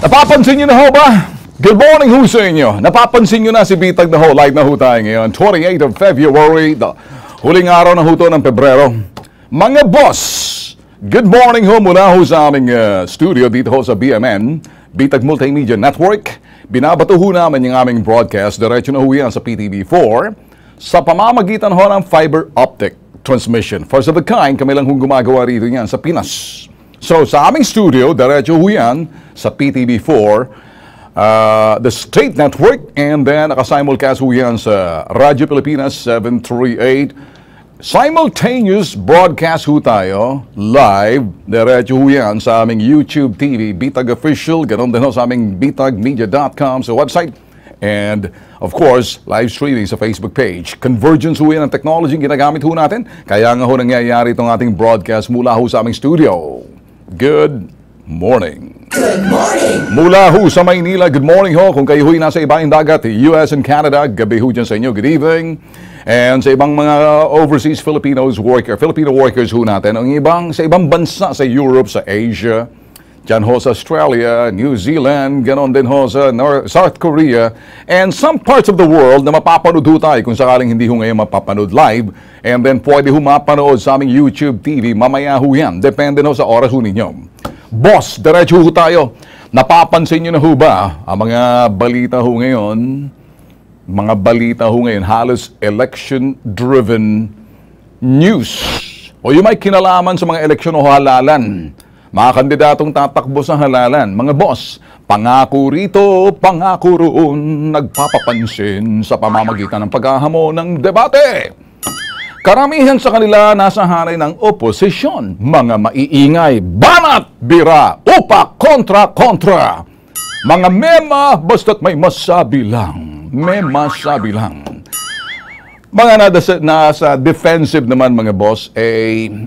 Napapansin nyo na ho ba? Good morning ho sa inyo. Napapansin nyo na si Bitag na ho. Live na ho tayo ngayon. 28 of February. Huling araw na ho to ng Pebrero. Mga boss, good morning ho mula ho sa aming studio dito ho sa BMN, Bitag Multimedia Network. Binabato ho namin yung aming broadcast. Diretso na ho yan sa PTV4 sa pamamagitan ho ng fiber optic transmission. First of the kind, kami lang hong gumagawa rito yan sa Pinas. So, sa aming studio, diretso ho yan sa PTV4, the State Network, and then nakasimulcast ho yan sa Radyo Pilipinas 738. Simultaneous broadcast ho tayo, live, diretso ho yan sa aming YouTube TV, Bitag Official, ganon din ho sa aming bitagmedia.com sa website. And, of course, live streaming sa Facebook page. Convergence ho yan ang technology ginagamit ho natin. Kaya nga ho nangyayari itong ating broadcast mula ho sa aming studio. Good morning. Good morning. Mula ho sa Maynila, good morning ho. Kung kayo ho'y nasa ibang dagat, US and Canada, gabi ho dyan sa inyo, good evening. And sa ibang mga overseas Filipino workers ho natin, ang ibang, sa ibang bansa, sa Europe, sa Asia, dyan ho sa Australia, New Zealand, ganon din ho sa South Korea, and some parts of the world na mapapanood ho tayo kung sakaling hindi ho ngayon mapapanood live, and then pwede ho mapanood sa aming YouTube TV, mamaya ho yan, depende ho sa oras ho ninyo. Boss, diretso ho tayo. Napapansin nyo na ho ba ang mga balita ho ngayon? Mga balita ho ngayon, halos election-driven news. O yung may kinalaman sa mga eleksyon o halalan. Mga kandidatong tatakbo sa halalan. Mga boss, pangako rito, pangako roon, nagpapapansin sa pamamagitan ng paghahamon ng debate. Karamihan sa kanila nasa hanay ng oposisyon, mga maiingay, banat, bira, upak, kontra. Mga mema, basta't may masabi lang. May masabi lang. Mga nasa defensive naman mga boss,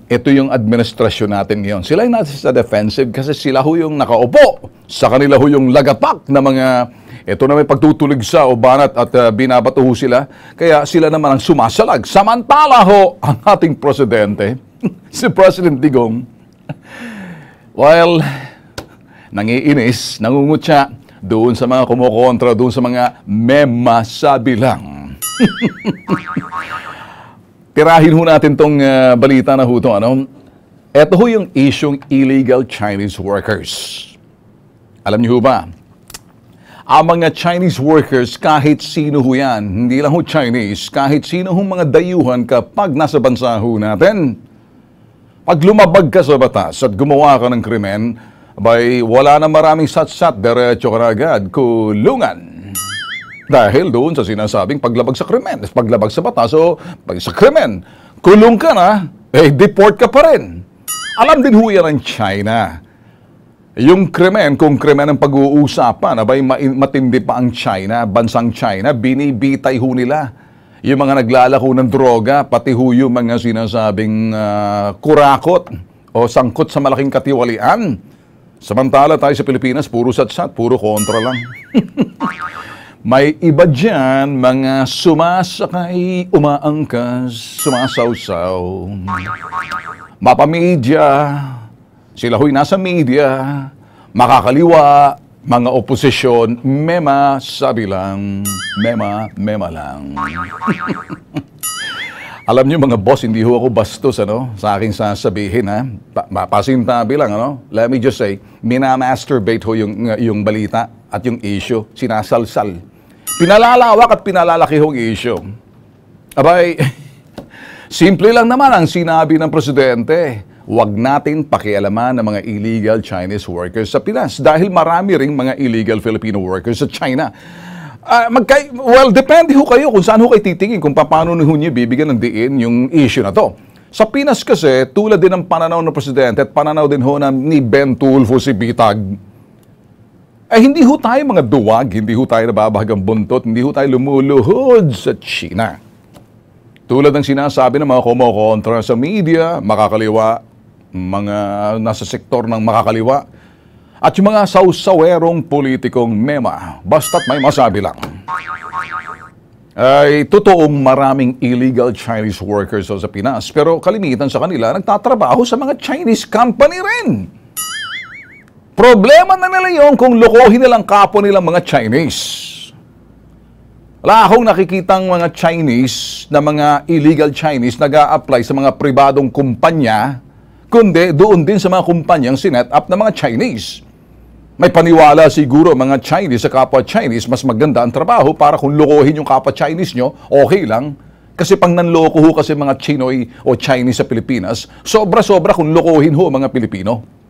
ito yung administrasyon natin ngayon. Sila yung nasa defensive kasi sila ho yung nakaupo. Sa kanila ho yung lagapak na mga, ito na may pagtutuligsa o banat at binabato ho sila. Kaya sila naman ang sumasalag. Samantala ho, ang ating presidente, si President Digong, while nangiinis, nangungutya, doon sa mga kumukontra, doon sa mga memasabi lang. Tirahin ho natin tong balita na ho ito. Ito ho yung isyong illegal Chinese workers. Alam niyo ho ba? Ang mga Chinese workers, kahit sino ho yan, hindi lang ho Chinese, kahit sino ho mga dayuhan kapag nasa bansa ho natin, pag lumabag ka sa batas at gumawa ka ng krimen, wala na maraming sat-sat, diretso ka na agad, kulungan. Dahil doon sa sinasabing paglabag sa krimen, paglabag sa batas, o pag sa krimen, kulong ka na, deport ka pa rin. Alam din ho yan ang China. Yung krimen, kung krimen ang pag-uusapan, matindi pa ang China, bansang China, binibitay ho nila. Yung mga naglalako ng droga, pati ho yung mga sinasabing kurakot o sangkot sa malaking katiwalian. Samantala tayo sa Pilipinas, puro sat-sat, puro kontra lang. May iba dyan, mga sumasakay, umaangkas, sumasawsaw. Mapamedya, sila ho'y nasa media, makakaliwa, mga oposisyon, mema, sabi lang, mema lang. Alam niyo mga boss, hindi ho ako bastos sa aking sasabihin pasintabi lang Let me just say, minamasturbate ho yung balita at yung issue, sinasalsal. Pinalalawak at pinalalaki hong issue. Abay, simple lang naman ang sinabi ng presidente. Huwag natin pakialaman ng mga illegal Chinese workers sa Pinas dahil marami ring mga illegal Filipino workers sa China. Depende ho kayo kung saan ho kayo titingin, kung paano ho niyo bibigyan ng diin yung issue na to. Sa Pinas kasi, tulad din ng pananaw ng presidente at pananaw din ho ni Ben Tulfo si Bitag, hindi ho tayo mga duwag, hindi ho tayo nababahagang buntot, hindi ho tayo lumuluhod sa China. Tulad ng sinasabi ng mga kumukontra sa media, makakaliwa, mga nasa sektor ng makakaliwa, at yung mga sausawerong politikong mema, basta't may masabi lang. Ay totoong maraming illegal Chinese workers sa Pinas, pero kalimitan sa kanila nagtatrabaho sa mga Chinese company rin. Problema na nila yun kung lokohin nilang kapwa nilang mga Chinese. Wala akong nakikitang mga Chinese na mga illegal Chinese nag-a-apply sa mga pribadong kumpanya, kundi doon din sa mga kumpanyang sinet up na mga Chinese. May paniwala siguro mga Chinese sa kapwa Chinese, mas maganda ang trabaho para kung lokohin yung kapwa Chinese nyo, okay lang. Kasi pang nanloko ho kasi mga Chinoy o Chinese sa Pilipinas, sobra-sobra kung lokohin ho mga Pilipino.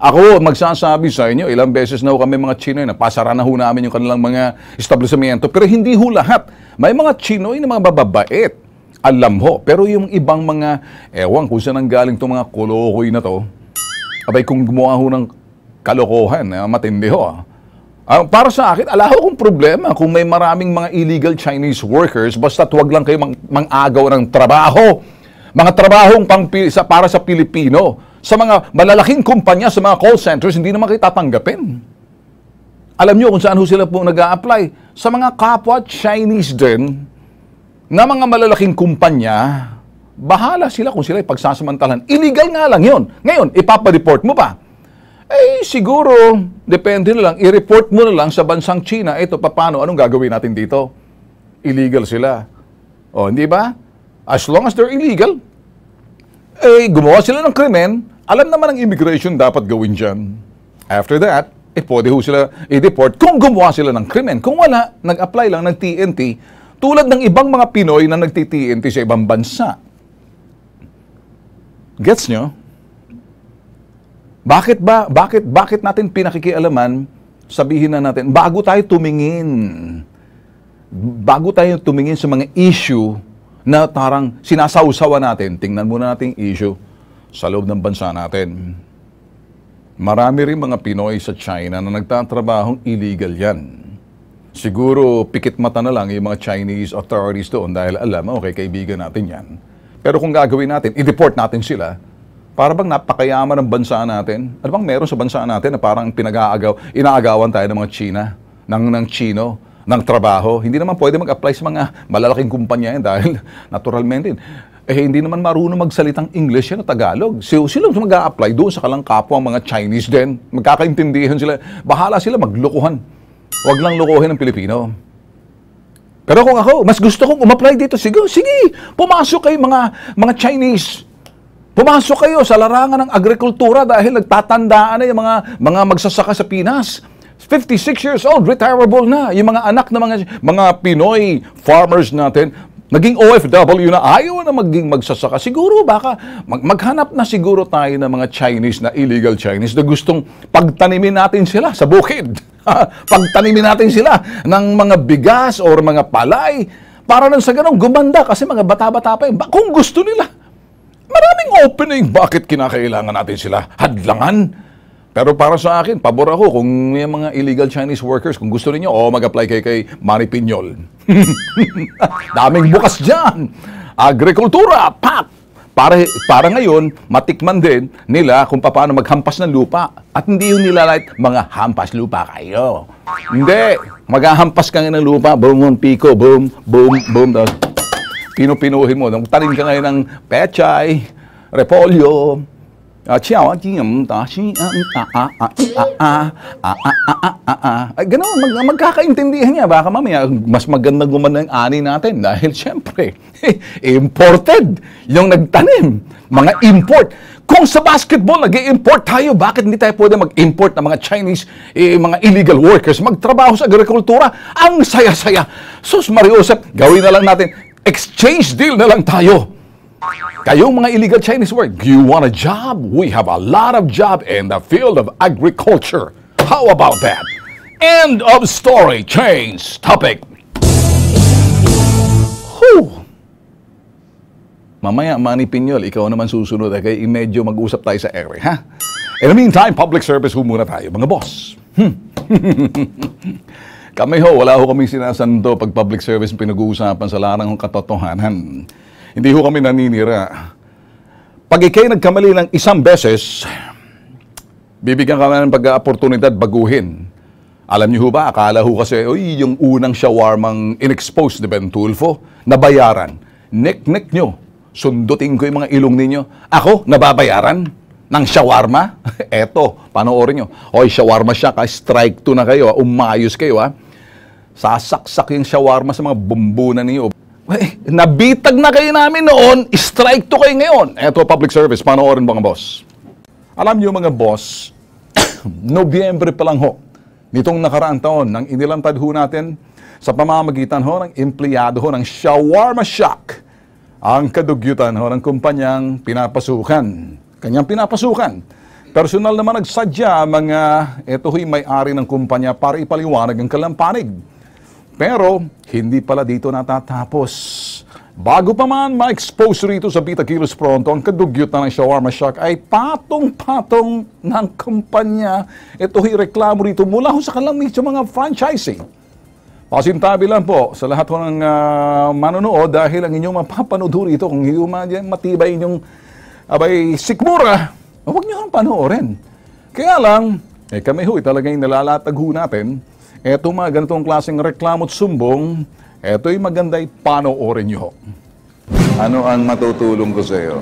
Ako, magsasabi sa inyo, ilang beses na ho kami mga Chinoy, napasara na ho namin yung kanilang mga establishmento. Pero hindi ho lahat. May mga Chinoy na mga bababait. Alam ho. Pero yung ibang mga, ewan kung saan ang galing itong mga kolokoy na to, abay kung gumawa ho ng kalokohan, matindi ho. Para sa akin, ala ho kung problema kung may maraming mga illegal Chinese workers, basta't huwag lang kayo mang-agaw ng trabaho. Mga trabahong para sa Pilipino. Sa mga malalaking kumpanya, sa mga call centers, hindi naman kayo tatanggapin. Alam nyo kung saan ho sila po nag-a-apply? Sa mga kapwa Chinese din, na mga malalaking kumpanya, bahala sila kung sila ipagsasamantalan. Illegal nga lang yun. Ngayon, ipapareport mo pa. Eh, siguro, depende na lang, i-report mo na lang sa bansang China, ito, paano, anong gagawin natin dito? Illegal sila. O, hindi ba? As long as they're illegal, eh, gumawa sila ng krimen, alam naman ang immigration dapat gawin dyan. After that, pwede ho sila i-deport kung gumawa sila ng krimen. Kung wala, nag-apply lang ng TNT, tulad ng ibang mga Pinoy na nagti-TNT sa ibang bansa. Gets nyo? Bakit natin pinakikialaman, sabihin na natin, bago tayo tumingin sa mga issue na tarang sinasawsawa natin, tingnan muna natin issue sa loob ng bansa natin. Marami rin mga Pinoy sa China na nagtatrabahong illegal yan. Siguro pikit mata na lang yung mga Chinese authorities doon dahil alam, okay, kaibigan natin yan. Pero kung gagawin natin, i-deport natin sila, para bang napakayaman ng bansa natin? Ano bang meron sa bansa natin na parang inaagawan tayo ng mga ng Chino, ng trabaho? Hindi naman pwede mag-apply sa mga malalaking kumpanya yan dahil naturalmente, hindi naman marunong magsalitang English yan o Tagalog. Sila mag-a-apply doon sa kalang kapwa mga Chinese din. Magkakaintindihan sila. Bahala sila maglokohan. Huwag lang lokohin ng Pilipino. Pero kung ako, mas gusto kong umapply dito. Sige, pumasok kayo mga Chinese. Pumasok kayo sa larangan ng agrikultura dahil nagtatandaan na yung mga magsasaka sa Pinas. 56 years old, retirable na. Yung mga anak na mga Pinoy farmers natin, naging OFW na, ayaw na maging magsasaka. Siguro baka maghanap na siguro tayo ng mga Chinese na illegal Chinese na gustong pagtanimin natin sila sa bukid. Pagtanimin natin sila ng mga bigas or mga palay para nang sa ganun gumanda kasi mga bata-bata pa yun. Kung gusto nila, maraming opening. Bakit kinakailangan natin sila hadlangan? Pero para sa akin, pabor ako kung may mga illegal Chinese workers, kung gusto niyo, mag-apply kay Manny Piñol. Daming bukas dyan. Agrikultura, pak! Para ngayon, matikman din nila kung paano maghampas ng lupa. At hindi yung nilalait, mga hampas lupa kayo. Hindi. Maghahampas ka nga ng lupa, boom, piko, boom, boom, boom. Pinupinuhin mo. Tanim ka ngayon ng pechay, repolyo, gano'n, magkakaintindihan niya. Baka mamaya, mas maganda gumanda yung ani natin dahil siyempre, imported yung nagtanim. Mga import. Kung sa basketball, nag-i-import tayo, bakit hindi tayo pwede mag-import ng mga Chinese, mga illegal workers, magtrabaho sa agrikultura? Ang saya-saya. Sus Mariusep, gawin na lang natin, exchange deal na lang tayo. Kayong mga illegal Chinese work, you want a job? We have a lot of job in the field of agriculture. How about that? End of story. Change topic. Whew. Mamaya, Manny Piñol, ikaw naman susunod. Kaya medyo mag-usap tayo sa ere, ha? In the meantime, public service ho muna tayo, mga boss. Kami wala kaming sinasando pag public service pinag-uusapan sa larang ng katotohanan. Hindi ho kami naninira. Pag ikay nagkamali ng isang beses, bibigyan ka ng pag-oportunidad baguhin. Alam niyo ba, akala ho kasi, yung unang shawarmang in-expose ni Ben Tulfo, nabayaran. Nek-nek nyo, sundutin ko yung mga ilong ninyo. Ako, nababayaran? ng shawarma? Eto, panoorin nyo. Hoy, shawarma siya, strike 2 na kayo, umayos kayo, ha? Sasaksak yung shawarma sa mga bumbunan niyo. Nabitag na kayo namin noon, strike 2 kayo ngayon. Eto, public service, panoorin mga boss. Alam niyo mga boss, Nobyembre pa lang ho, nitong nakaraang taon, nang inilantad ho natin sa pamamagitan ho ng empleyado ho ng Shawarma Shack, ang kadugyutan ho ng kumpanyang pinapasukan. Kanyang pinapasukan. Personal naman nagsadya mga ito ho'y may-ari ng kumpanya para ipaliwanag ang kalampanig. Pero hindi pala dito natatapos. Bago pa man ma-expose rito sa Bita Kilos Pronto, ang kadugyutan ng Shawarma Shack ay patong-patong ng kumpanya. Ito ho'y reklamo rito mula ho sa kanilang mga franchising. Pasintabi lang po sa lahat ng manonood dahil ang inyong mapapanood rito kung hindi matibay inyong sikmura, huwag nyo kang panoorin. Kaya lang, kami ho'y talagang nalalatag ho natin, eto mga ganitong klaseng reklamo at sumbong, eto'y maganda'y panoorin nyo. Ano ang matutulong ko sa iyo?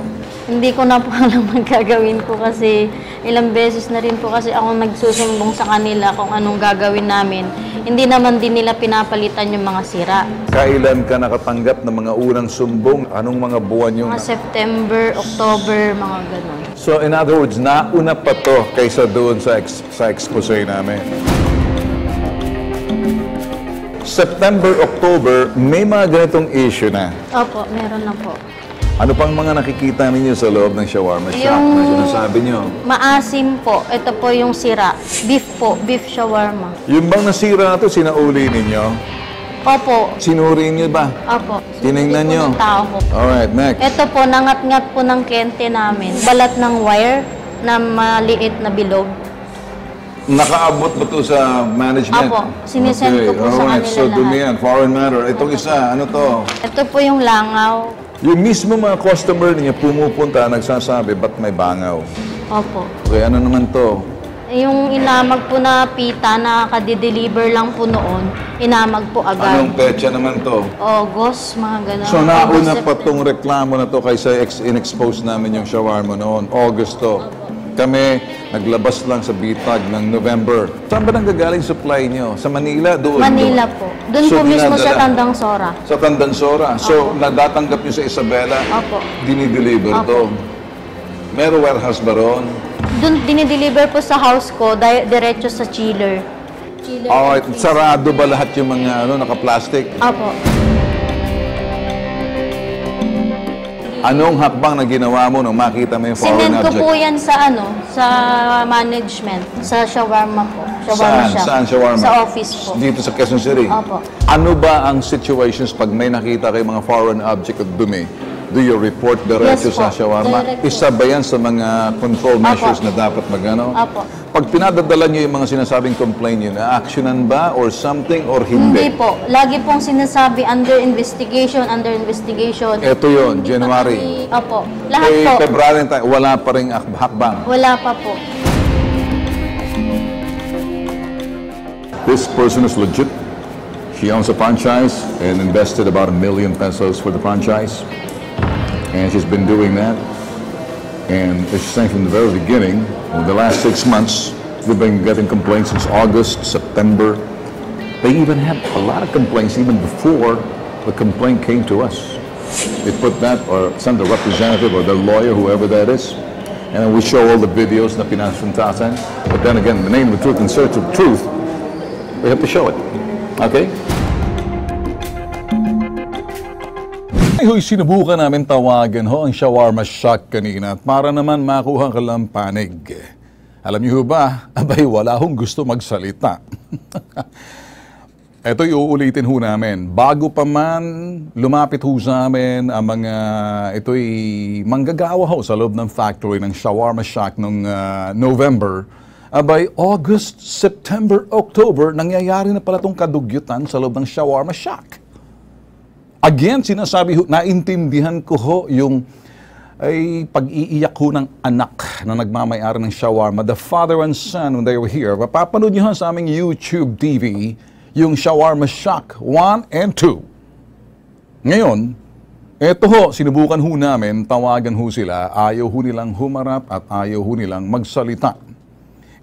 Hindi ko na po alam ang gagawin ko kasi ilang beses na rin po kasi ako nagsusumbong sa kanila kung anong gagawin namin. Hindi naman din nila pinapalitan yung mga sira. Kailan ka nakatanggap ng mga unang sumbong? Anong mga buwan yung... Mga September, October, mga ganun. So in other words, nauna pa to kaysa doon sa expose namin. September, October, may mga ganitong issue na. Opo, meron na po. Ano pang mga nakikita ninyo sa loob ng Shawarma Shack na sinasabi nyo? Maasim po. Ito po yung sira. Beef po. Beef shawarma. Yung bang nasira na to, sinauli ninyo? Opo. Sinuri niyo ba? Opo. Tinignan Sinuli nyo? po ng tao ko. Alright, next. Ito po, nangat-ngat po ng kliyente namin. Balat ng wire na maliit na bilog. Nakaabot ba ito sa management? Apo, sinisend ko po sa kanila so lahat. dumi yan, foreign matter. Itong isa, ano to? Ito po yung langaw. Yung mismo mga customer niya pumupunta, nagsasabi, ba't may bangaw? Opo. Okay, ano naman to? Yung inamag po na pita na kadideliver lang po noon, inamag po agad. Anong petsa naman to? August, mga gano'n. So nauna August, pa tong reklamo na to kaysa in-expose namin yung shawarma noon. August to. Kami, naglabas lang sa bitag ng November. Saan ba nanggagaling supply nyo? Sa Manila? Doon? Manila po. Doon So, po mismo sa dinadala? Tandang Sora. Sa Tandansora. So, nadatanggap nyo sa Isabela? Opo. Dinideliver to? Meron warehouse ba ron? Doon dinideliver po sa house ko, diretso sa chiller. Alright, sarado ba lahat yung mga naka-plastic? Opo. Anong hakbang na ginawa mo nung makita mo yung foreign Sinend ko object? po yan sa management, sa shawarma po. Shawarma shop. Saan shawarma? Sa office po. Dito sa Quezon City? Opo. Ano ba ang situations pag may nakita kayo mga foreign object at dumi? Do you report diretso Yes sa po. shawarma? Direct po. Isa ba yan sa mga control measures Opo. na dapat magano? Opo. Pag pinadadala nyo yung mga sinasabing complaint yun, na-actionan ba or something or Hindi hindi? po. Lagi pong sinasabi under investigation, under investigation. Ito yun, Hindi pa January. kami- Opo. Lahat Eh, po. February tayo, wala pa rin hakbang. Wala pa po. This person is legit. She owns a franchise and invested about ₱1 million for the franchise. And she's been doing that. And as she's saying from the very beginning, in the last 6 months, we've been getting complaints since August, September. They even had a lot of complaints even before the complaint came to us. They put that or send the representative or the lawyer, whoever that is, and then we show all the videos na pinasuntasan. But then again, the name of the truth and search of truth, we have to show it. Okay? Ay, sinubukan namin tawagan ang Shawarma Shack kanina at para naman makuha ka lang panig. Alam niyo ba, abay wala hong gusto magsalita. Ito uulitin ho namin. Bago pa man lumapit ho sa amin ang mga ito'y manggagawa ho sa loob ng factory ng Shawarma Shack noong November, abay August, September, October, nangyayari na pala itong kadugyutan sa loob ng Shawarma Shack. Again, sinasabi ho, naintindihan ko ho yung ay pag-iiyak ho ng anak na nagmamayari ng shawarma. The father and son, when they were here, mapapanood nyo sa aming YouTube TV yung Shawarma Shack 1 and 2. Ngayon, Eto ho, sinubukan ho namin, tawagan ho sila, ayaw ho nilang humarap at ayaw ho nilang magsalita.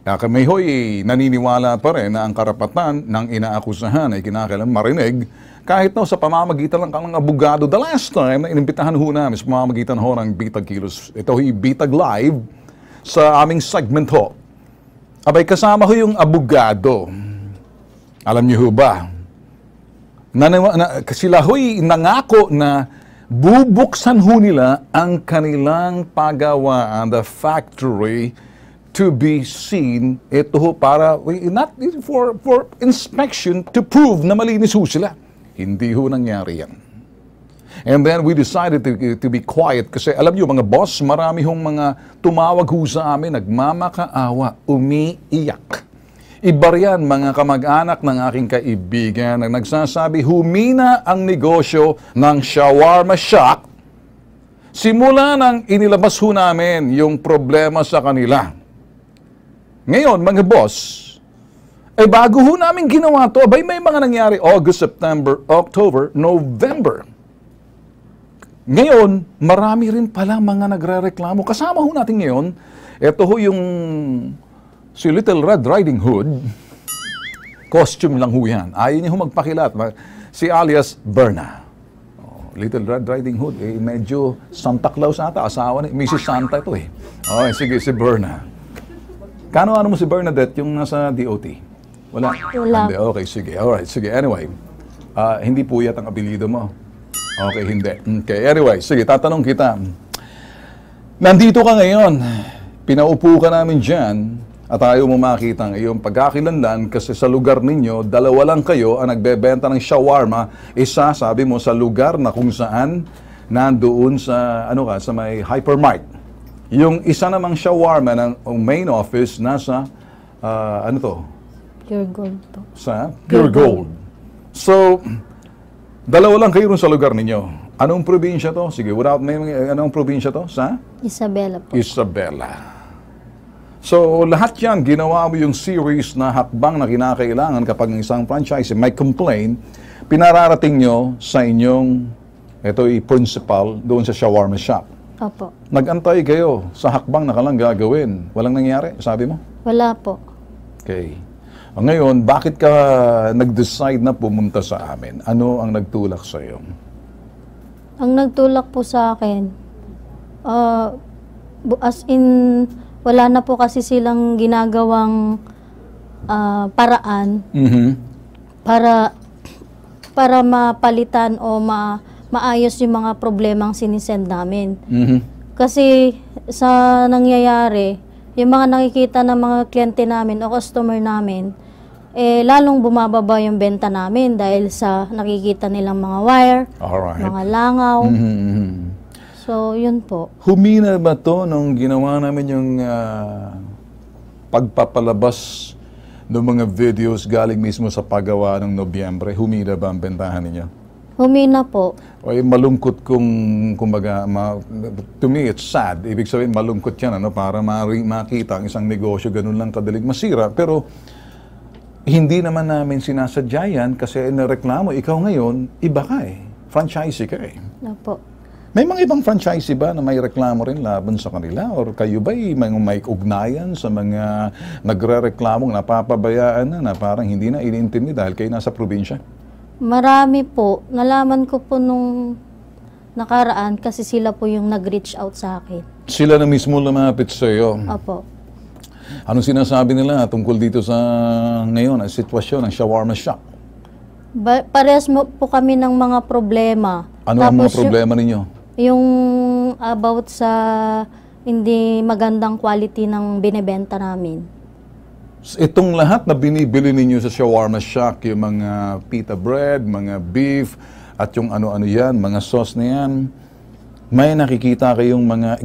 Kaya kami ho'y naniniwala pa rin na ang karapatan ng inaakusahan ay kinakailangan marinig kahit na sa pamamagitan lang ng abogado. The last time na inimbitahan ho namin sa pamamagitan ho ng Bitag Kilos, ito ho'y Bitag Live sa aming segment ho. Abay, kasama ho yung abogado. Alam niyo ho ba? Sila ho'y nangako na bubuksan ho nila ang kanilang pagawaan, the factory, to be seen. Ito ho para, not for inspection, to prove na malinis ho sila. Hindi ho nangyari yan. And then we decided to be quiet kasi alam niyo mga boss, marami hong mga tumawag ho sa amin, nagmamakaawa, umiiyak. Iba riyan mga kamag-anak ng aking kaibigan na nagsasabi, humina ang negosyo ng shawarma shop simula nang inilabas ho namin yung problema sa kanila. Ngayon, mga boss, bago ho namin ginawa to, abay may mga nangyari August, September, October, November. Ngayon, marami rin pala mga nagrereklamo. Kasama ho natin ngayon, ito ho yung si Little Red Riding Hood, costume lang ho yan. Ayaw niya ho magpakilat. Si alias Berna. Little Red Riding Hood, medyo Santa Claus ata, asawa ni Mrs. Santa ito eh. Okay, sige, si Berna. Ano mo si Bernadette yung nasa DOT? Wala? Wala. Hindi, okay, sige. Alright, sige. Anyway, hindi po yat ang apelido mo. Okay, hindi. Okay, anyway, sige, tatanong kita. Nandito ka ngayon, pinaupo ka namin dyan, at ayaw mo makita ang iyong pagkakilanlan kasi sa lugar ninyo, dalawa lang kayo ang nagbebenta ng shawarma. Isa, sabi mo, sa lugar na kung saan nandoon sa, sa may hypermart. Yung isa namang shawarma ng main office nasa, Pure Gold to. Sa Pure Gold. So, dalawa lang kayo rin sa lugar ninyo. Anong probinsya to? Sige, anong probinsya to? Sa? Isabela po. Isabela. So, lahat yan, ginawa mo yung series na hakbang na kinakailangan kapag ang isang franchise may complaint, pinararating nyo sa inyong, principal doon sa shawarma shop. Opo. Nag-antay kayo sa hakbang na kalang gagawin. Walang nangyari, sabi mo? Wala po. Okay. Ngayon, bakit ka nag-decide na pumunta sa amin? Ano ang nagtulak sa iyo? Ang nagtulak po sa akin, as in, wala na po kasi silang ginagawang paraan para mapalitan o maayos yung mga problemang sinisend namin. Kasi sa nangyayari, yung mga nakikita ng mga kliyente namin o customer namin, lalong bumababa yung benta namin dahil sa nakikita nilang mga wire, mga langaw. So, yun po. Humina ba to nung ginawa namin yung pagpapalabas ng mga videos galing mismo sa paggawa ng Nobyembre? Humina ba ang bentahan ninyo? Humina po. O malungkot kumbaga, to me it's sad. Ibig sabihin malungkot yan, para makita ang isang negosyo, ganun lang kadaling masira. Pero hindi naman namin sinasadya yan kasi nareklamo, ikaw ngayon, iba ka franchisee ka Opo. May mga ibang franchisee ba na may reklamo rin laban sa kanila? Or kayo ba may ugnayan sa mga nagre-reklamong napapabayaan na parang hindi na iniintindi dahil kayo nasa probinsya? Marami po. Nalaman ko po nung nakaraan kasi sila po yung nag-reach out sa akin. Sila na mismo lumapit sa iyo? Opo. Anong sinasabi nila tungkol dito sa ngayon, ang sitwasyon ng shawarma shop? Parehas po kami ng mga problema. Ano ang mga problema ninyo? Yung about sa hindi magandang quality ng binebenta namin. Itong lahat na binibili ninyo sa shawarma shack, yung mga pita bread, mga beef, at yung ano-ano yan, mga sauce na yan, may nakikita kayong mga,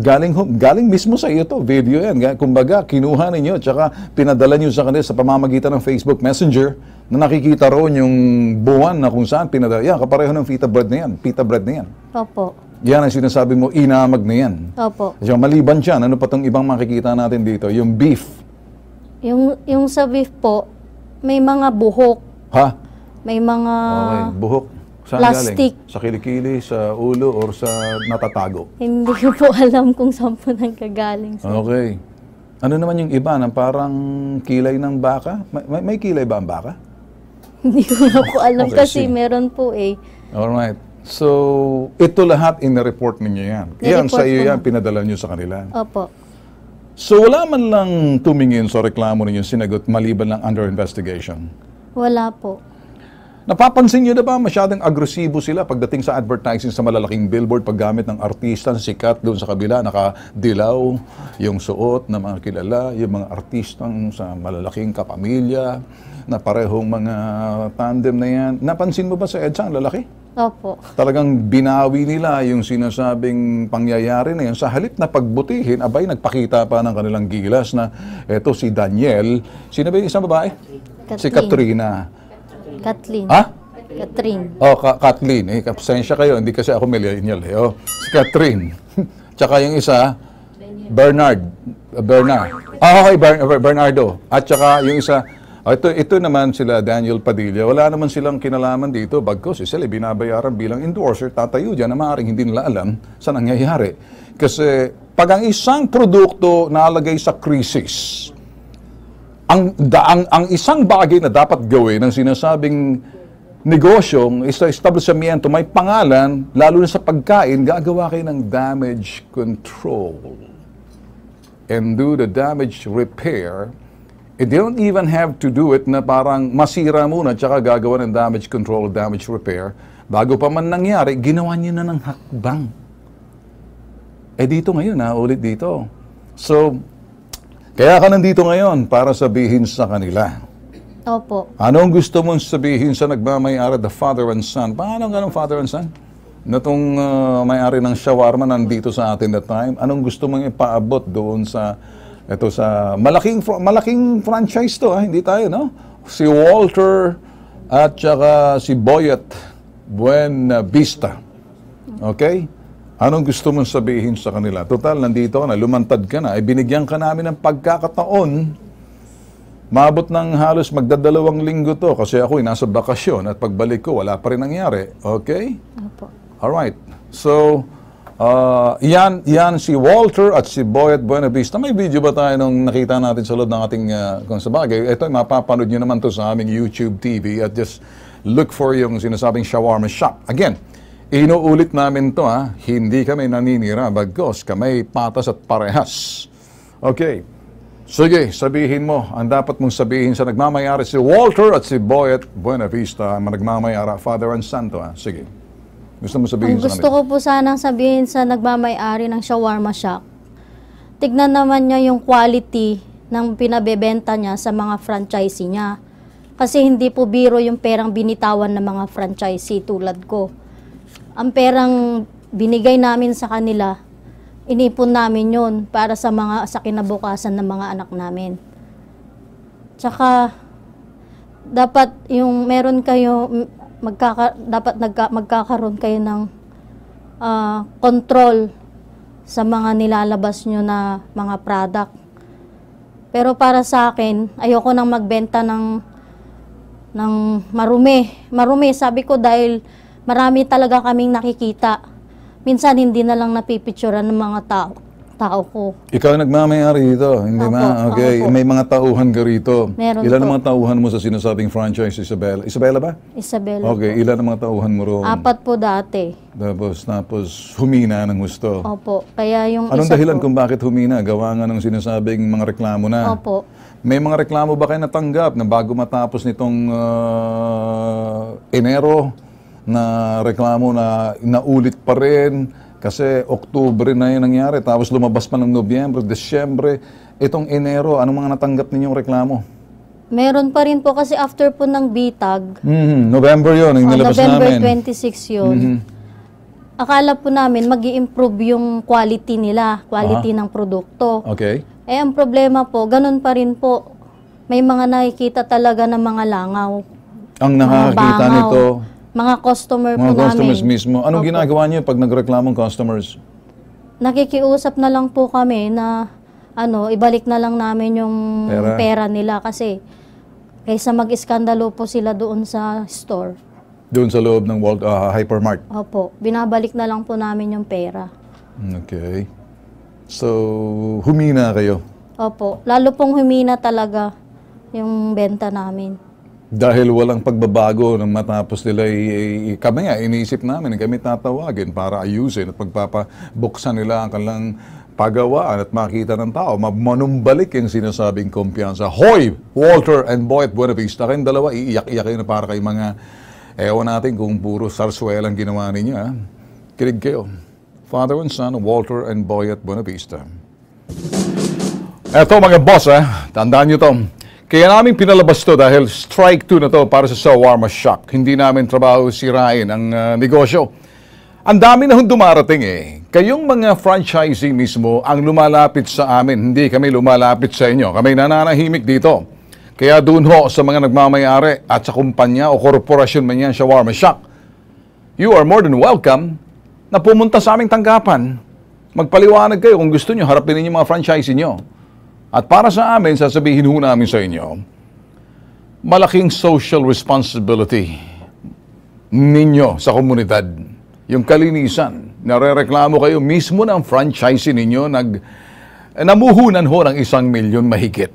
galing mismo sa iyo to, video yan. Kumbaga, kinuha ninyo, tsaka pinadala nyo sa kanila sa pamamagitan ng Facebook Messenger, na nakikita roon yung buwan na kung saan pinadala. Yan, kapareho ng pita bread na yan. Opo. Yan ang sinasabi mo, inamag na yan. Opo. So, maliban dyan, ano pa itong ibang makikita natin dito? Yung beef. Yung sa beef po, may mga buhok. Ha? May mga... Okay, buhok. Saan Plastic. galing? Sa kilikili, sa ulo, or sa natatago? Hindi ko po alam kung saan po nanggagaling, sir. Okay. Ano naman yung iba na parang kilay ng baka? May kilay ba ang baka? Hindi ko na po alam Okay, kasi sige. meron po eh. Alright. So, ito lahat in-report ninyo yan. Yan, Ni-report sa iyo po yan, na. pinadala nyo sa kanila. Opo. So, wala man lang tumingin sa reklamo ninyo sinagot maliban lang under investigation. Wala po. Napapansin nyo na ba masyadong agresibo sila pagdating sa advertising sa malalaking billboard paggamit ng artista na sikat doon sa kabila, nakadilaw yung suot ng mga kilala, yung mga artistang sa malalaking kapamilya na parehong mga tandem na yan. Napansin mo ba sa EDSA ang lalaki? Opo. Talagang binawi nila yung sinasabing pangyayari na yun. Sa halip na pagbutihin, abay, nagpakita pa ng kanilang gilas na eto si Daniel. Sino ba yung isang babae? Si Katrina. Kathleen. Ha? Catherine. Oh, Kathleen. Pasensya kayo, hindi kasi ako millennial. Oh, si Catherine. Tsaka yung isa, Bernard. Okay, Bernardo. At tsaka yung isa, ito naman sila, Daniel Padilla. Wala naman silang kinalaman dito. Bagkos, sila binabayaran bilang endorser. Tatayo dyan na maaaring hindi nila alam sa nangyayari. Kasi pag ang isang produkto nalagay sa krisis, ang isang bagay na dapat gawin ng sinasabing negosyong, establishmento, may pangalan, lalo na sa pagkain, gagawa kayo ng damage control and do the damage repair. And they don't even have to do it na parang masira muna tsaka gagawa ng damage control, damage repair. Bago pa man nangyari, ginawa niyo na ng hakbang. Dito ngayon, ulit dito. So, kaya ka nandito ngayon para sabihin sa kanila. Opo. Anong gusto mong sabihin sa nagmamayari, the father and son? Paano ganun father and son? Na itong may-ari ng shawarma nandito sa atin that time, anong gusto mong ipaabot doon sa malaking franchise to, hindi tayo, no? Si Walter at saka si Boyet Buenavista. Okay? Anong gusto mong sabihin sa kanila? Total, nandito ka na, lumantad ka na, binigyan ka namin ng pagkakataon. Maabot ng halos magdadalawang linggo to kasi ako nasa bakasyon at pagbalik ko, wala pa rin nangyari. Okay? Opo. Alright. So, yan si Walter at si Boyet Buenavista. May video ba tayo nung nakita natin sa loob ng ating kung sa bagay? Ito, mapapanood nyo naman to sa aming YouTube TV at just look for yung sinasabing shawarma shop. Again, inuulit namin to, hindi kami naninira, bagkos kami patas at parehas. Okay. Sige, sabihin mo, ang dapat mong sabihin sa nagmamayari si Walter at si Boyet Buenavista, nagmamayari, father and son to. Sige. Gusto mo sabihin Ang sa gusto kanila? ko po sanang sabihin sa nagmamayari ng shawarma shop, tignan naman niya yung quality ng pinabebenta niya sa mga franchisee niya. Kasi hindi po biro yung perang binitawan ng mga franchisee tulad ko. Ang perang binigay namin sa kanila, inipon namin yun para sa kinabukasan ng mga anak namin. Tsaka, dapat yung meron kayo, magkakaroon kayo ng control sa mga nilalabas nyo na mga product. Pero para sa akin, ayoko nang magbenta ng marumi. Marumi, sabi ko dahil marami talaga kaming nakikita. Minsan hindi na lang napipicturean ng mga tao ko. Ikaw nagmamayari dito, hindi Opo, ba? Okay, opo. may mga tauhan ka rito. Meron Ilan ang po. mga tauhan mo sa sinasabing franchise, Isabela? Isabela ba? Isabela Okay, po. ilan ang mga tauhan mo roon? 4 po dati. Tapos humina ng gusto. Opo. Kaya yung Anong isa dahilan po, kung bakit humina? Gawa nga ng sinasabing mga reklamo na. Opo. May mga reklamo ba kayo natanggap na bago matapos nitong Enero na reklamo na naulit pa rin? Kasi Oktubre na yung nangyari, tapos lumabas pa ng Nobyembre, Desyembre. Itong Enero, anong mga natanggap ninyong reklamo? Meron pa rin po kasi after po ng bitag, November yun, yung nilabas November namin. 26 yun. Akala po namin mag-i-improve yung quality nila, quality ng produkto. Okay. Ang problema po, ganun pa rin po. May mga nakikita talaga ng mga langaw. Ang mga nakakita bangaw, nito, mga customer po mga namin. customers mismo. Anong Opo. ginagawa niyo pag nagreklamong customers? Nakikiusap na lang po kami na ibalik na lang namin yung Pera. pera nila kasi kaysa mag-iskandalo po sila doon sa store. Doon sa loob ng Hypermart. Opo, binabalik na lang po namin yung pera. Okay. So, humina kayo. Opo, lalo pong humina talaga yung benta namin. Dahil walang pagbabago nang matapos nila, kami nga, iniisip namin, kami tatawagin para ayusin at pagpapabuksan nila ang kanilang pagawaan at makita ng tao, manumbalik yung sinasabing kumpiyansa. Hoy! Walter and Boy at Buenavista, kayong dalawa, iiyak-iyak kayo na para kay mga, ewan natin kung puro sarswelang ginawa ninyo, ha? Kinig kayo. Father and Son, Walter and Boy at Buenavista. Eto mga boss, tandaan nyo to. Kaya namin pinalabas to dahil strike 2 na to para sa Shawarma Shack. Hindi namin trabaho sirain ang negosyo. Ang dami na dumarating Kayong mga franchisee mismo ang lumalapit sa amin. Hindi kami lumalapit sa inyo. Kami nananahimik dito. Kaya doon ho sa mga nagmamayari at sa kumpanya o korporasyon man yan, Shawarma Shack, you are more than welcome na pumunta sa aming tanggapan. Magpaliwanag kayo kung gusto nyo, harapin ninyo mga franchisee nyo. At para sa amin, sasabihin ho namin sa inyo, malaking social responsibility ninyo sa komunidad. Yung kalinisan, narereklamo kayo mismo ng franchisee ninyo, namuhunan ho ng 1 milyon mahigit.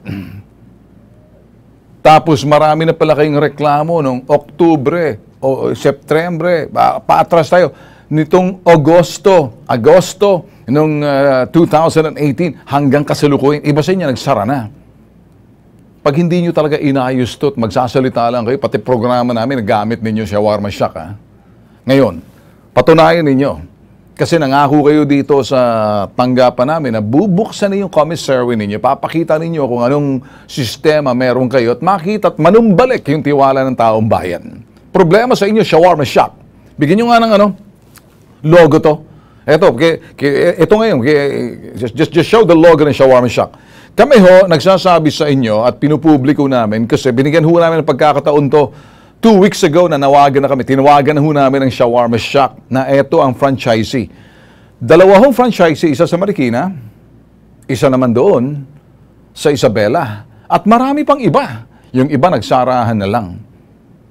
Tapos marami na pala kayong reklamo noong Oktubre o Septembre, paatras tayo, nitong Agosto noong 2018 hanggang kasalukuyan, iba sa inyo, nagsara na. Pag hindi nyo talaga inayos to at magsasalita lang kayo, pati programa namin, nagamit ninyo Shawarma Shack. Ngayon, patunayan ninyo. Kasi nangako kayo dito sa tanggapan namin na bubuksan na yung commissary ninyo, papakita ninyo kung anong sistema meron kayo at makita at manumbalik yung tiwala ng taong bayan. Problema sa inyo, Shawarma Shack. Bigyan nyo nga ng logo to. Ito ngayon, just show the logo ng Shawarma Shack. Kami ho, nagsasabi sa inyo at pinupubliko namin kasi binigyan ho namin ng pagkakataon to 2 weeks ago na tinawagan na ho namin ng Shawarma Shack na eto ang franchisee. 2 hong franchisee, isa sa Marikina, isa naman doon sa Isabela. At marami pang iba. Yung iba nagsarahan na lang.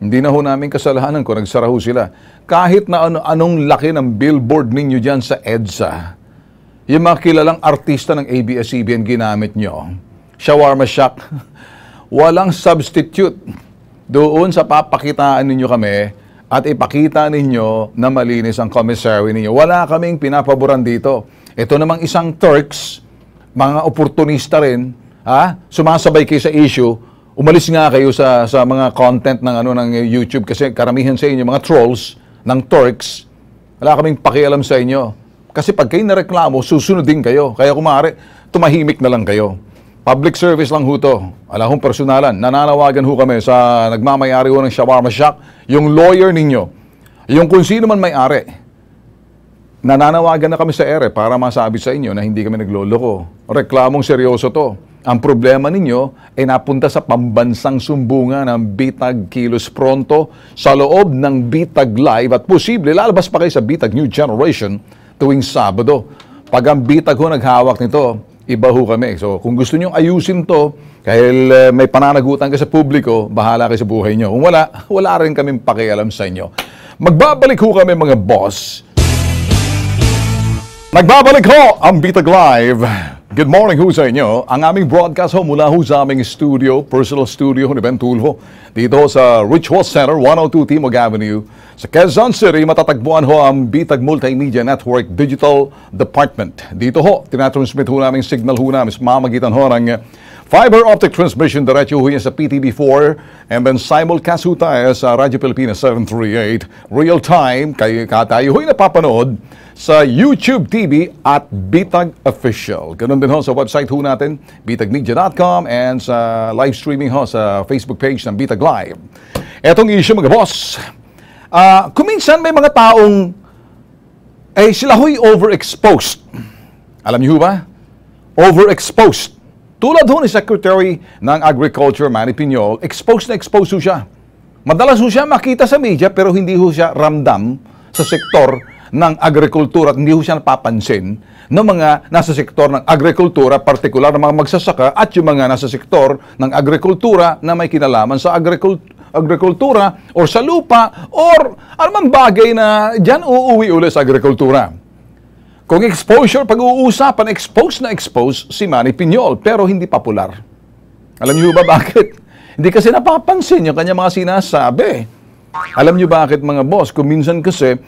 Hindi na ho namin kasalanan kung nagsara ho sila. Kahit na anong laki ng billboard ninyo dyan sa EDSA, yung mga kilalang artista ng ABS-CBN ginamit nyo, Shawarma Shack, walang substitute doon sa papakitaan ninyo kami at ipakita ninyo na malinis ang commissary ninyo. Wala kaming pinapaboran dito. Ito namang isang Turks, mga oportunista rin, sumasabay kayo sa issue. Umalis nga kayo sa mga content ng YouTube kasi karamihan sa inyo mga trolls ng Turks. Wala kaming pakialam sa inyo. Kasi pag kayo nareklamo, susunod din kayo. Kaya kung maaari, tumahimik na lang kayo. Public service lang ho to. Wala hong personalan. Nananawagan ho kami sa nagmamayari ho ng Shawarma Shack, yung lawyer ninyo, yung kung sino man may-ari. Nananawagan na kami sa ere para masabi sa inyo na hindi kami nagloloko. Reklamong seryoso to. Ang problema ninyo ay napunta sa pambansang sumbungan ng Bitag Kilos Pronto sa loob ng Bitag Live at posible lalabas pa kayo sa Bitag New Generation tuwing Sabado. Pag ang Bitag ho naghawak nito, iba ho kami. So kung gusto nyo ayusin to, dahil may pananagutan ka sa publiko, bahala kayo sa buhay nyo. Kung wala rin kaming pakialam sa inyo. Magbabalik ho kami mga boss. Nagbabalik ho ang Bitag Live. Good morning ho sa inyo. Ang aming broadcast ho mula ho sa aming studio, personal studio ni Ben Tulfo, dito sa Ritual Center, 102 Timog Avenue. Sa Quezon City, matatagpuan ho ang Bitag Multimedia Network Digital Department. Dito ho, tinatransmit ho namin signal ho namin, mamagitan ho ng fiber optic transmission, diretso ho yan sa PTV4, and then simulcast ho tayo sa Radyo Pilipinas 738, real time, tayo ho'y napapanood sa YouTube TV at Bitag Official. Ganun din ho sa website ho natin, bitagmedia.com, and sa live streaming ho sa Facebook page ng Bitag Live. Etong issue mga boss, kuminsan may mga taong sila ho'y overexposed. Alam niyo ba? Overexposed. Tulad ho ni Secretary ng Agriculture Manny Piñol, exposed na exposed ho siya. Madalas ho siya makita sa media pero hindi ho siya ramdam sa sektor ng agrikultura at hindi ho siya napapansin ng mga nasa sektor ng agrikultura, partikular ng mga magsasaka at yung mga nasa sektor ng agrikultura na may kinalaman sa agrikultura or sa lupa or anumang bagay na dyan uuwi ulit sa agrikultura. Kung exposure, pag-uusapan, expose si Manny Piñol, pero hindi popular. Alam niyo ba bakit? Hindi kasi napapansin yung kanya mga sinasabi. Alam niyo bakit mga boss? Kung minsan kasi,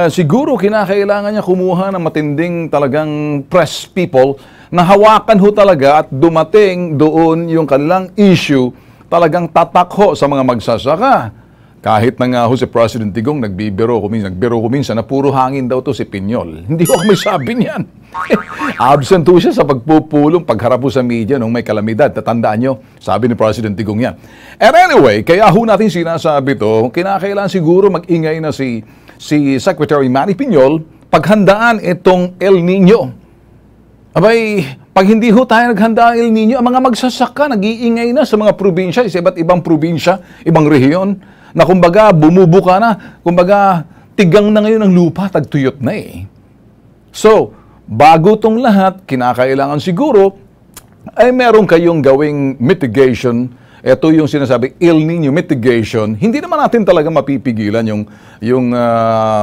siguro kinakailangan niya kumuha ng matinding talagang press people na hawakan ho talaga at dumating doon yung kanilang issue, talagang tatak ho sa mga magsasaka. Kahit na nga ho si President Digong nagbiro kuminsan na puro hangin daw to si Piñol. Hindi ko kami sabi niyan. Absent ho siya sa pagpupulong, pagharap ho sa media nung may kalamidad. Tatandaan nyo, sabi ni President Digong yan. And anyway, kaya ho natin sinasabi to, kinakailangan siguro mag-ingay na si Secretary Manny Piñol paghandaan itong El Nino. Abay, pag hindi ho tayo naghanda ang El Nino, ang mga magsasaka nag-iingay na sa mga probinsya, sa iba't ibang probinsya, ibang rehiyon, na kumbaga bumubuka na, kumbaga tigang na ngayon ang lupa, tagtuyot na eh. So, bago tong lahat, kinakailangan siguro ay meron kayong gawing mitigation. Ito yung sinasabi, El Nino mitigation. Hindi naman natin talaga mapipigilan yung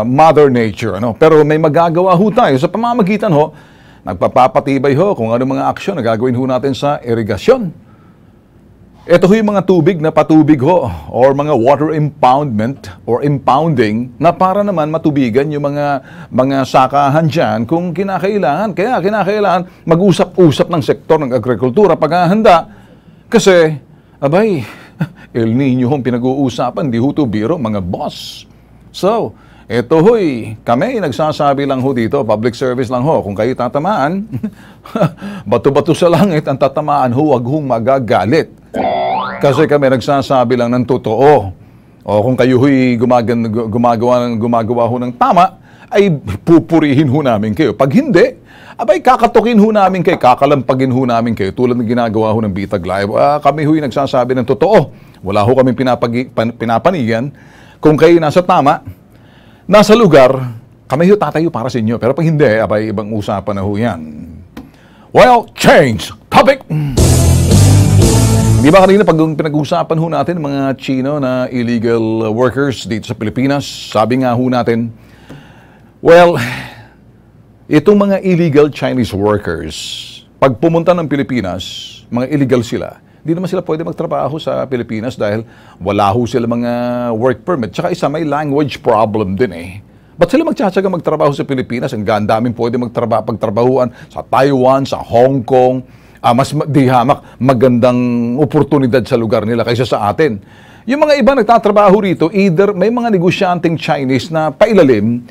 Mother Nature. Ano? Pero may magagawa ho tayo sa pamamagitan ho, nagpapapatibay ho kung ano mga aksyon na gagawin ho natin sa irigasyon. Ito ho yung mga tubig na patubig ho or mga water impoundment or impounding na para naman matubigan yung mga sakahan dyan kung kinakailangan. Kaya kinakailangan mag-usap-usap ng sektor ng agrikultura paghahanda. Kasi, abay, El Nino hong pinag-uusapan, di ho to biro, mga boss. So, ito ho'y, kami nagsasabi lang ho dito, public service lang ho, kung kayo tatamaan, bato-bato sa langit, ang tatamaan ho, wag hong magagalit. Kasi kami nagsasabi lang ng totoo. O kung kayo ho'y gumagawa ho ng tama, ay pupurihin ho namin kayo. Pag hindi, abay kakatukin ho namin kayo, kakalampagin ho namin kayo, tulad ng ginagawa ho ng Bitag Live. Kami ho'y nagsasabi ng totoo. Wala ho kami pinapanigan. Kung kayo nasa tama, nasa lugar, kami ho tatayo para sa inyo. Pero pag hindi, abay ibang usapan na ho yan. Well, change topic! Di ba kanina pag pinag-uusapan ho natin mga Chino na illegal workers dito sa Pilipinas, sabi nga ho natin, well, itong mga illegal Chinese workers, pag pumunta ng Pilipinas, mga illegal sila, hindi naman sila pwede magtrabaho sa Pilipinas dahil wala ho sila mga work permit. Tsaka isa, may language problem din eh. Ba't sila magtsatsaga magtrabaho sa Pilipinas? Ang daming pwede pagtrabahuan sa Taiwan, sa Hong Kong, mas magandang oportunidad sa lugar nila kaysa sa atin. Yung mga iba nagtatrabaho rito, either may mga negosyanteng Chinese na pailalim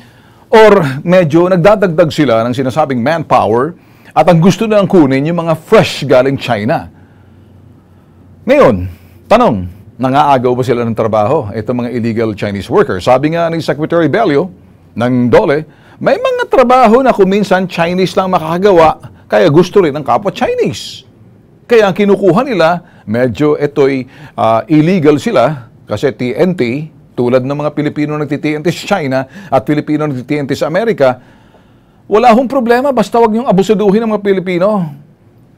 or medyo nagdadagdag sila ng sinasabing manpower at ang gusto nilang kunin yung mga fresh galing China. Ngayon, tanong, nangaagaw ba sila ng trabaho? Ito mga illegal Chinese workers. Sabi nga ni Secretary Bello ng DOLE, may mga trabaho na kuminsan Chinese lang makakagawa, kaya gusto rin ng kapwa Chinese. Kaya ang kinukuha nila, medyo ito'y illegal sila kasi TNT, tulad ng mga Pilipino nagti-TNT sa China at Pilipino nagti-TNT sa Amerika, wala hong problema, basta wag niyong abusiduhin ng mga Pilipino.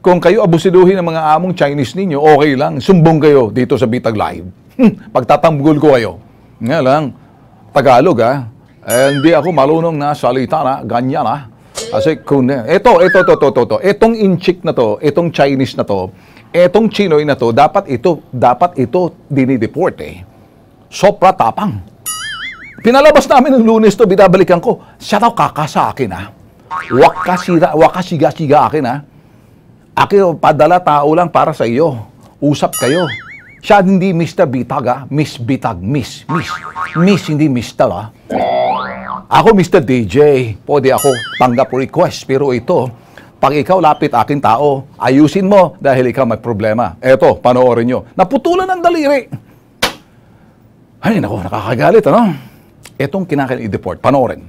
Kung kayo abusiduhin ng mga among Chinese ninyo, okay lang, sumbong kayo dito sa Bitag Live. Pagtatanggol ko kayo. Nga lang, Tagalog hindi ako malunong na salita na, ganyan Kasi kung itong inchik na to, itong Chinese na to, itong Chinoy na to, dapat ito dinideport eh. Sopra tapang. Pinalabas namin ng Lunes to, binabalikan ko. Siya daw kaka sa akin wakasiga akin Aki, padala tao lang para sa iyo. Usap kayo. Siya hindi Mr. Bitag Miss Bitag, Miss, hindi Mr. Ako, Mr. DJ, pwede ako tanggap request, pero ito, pag ikaw lapit aking tao, ayusin mo dahil ikaw may problema. Eto, panoorin nyo. Naputulan ng daliri. Ay, naku, nakakagalit, Etong kinakailangan i-deport. Panoorin.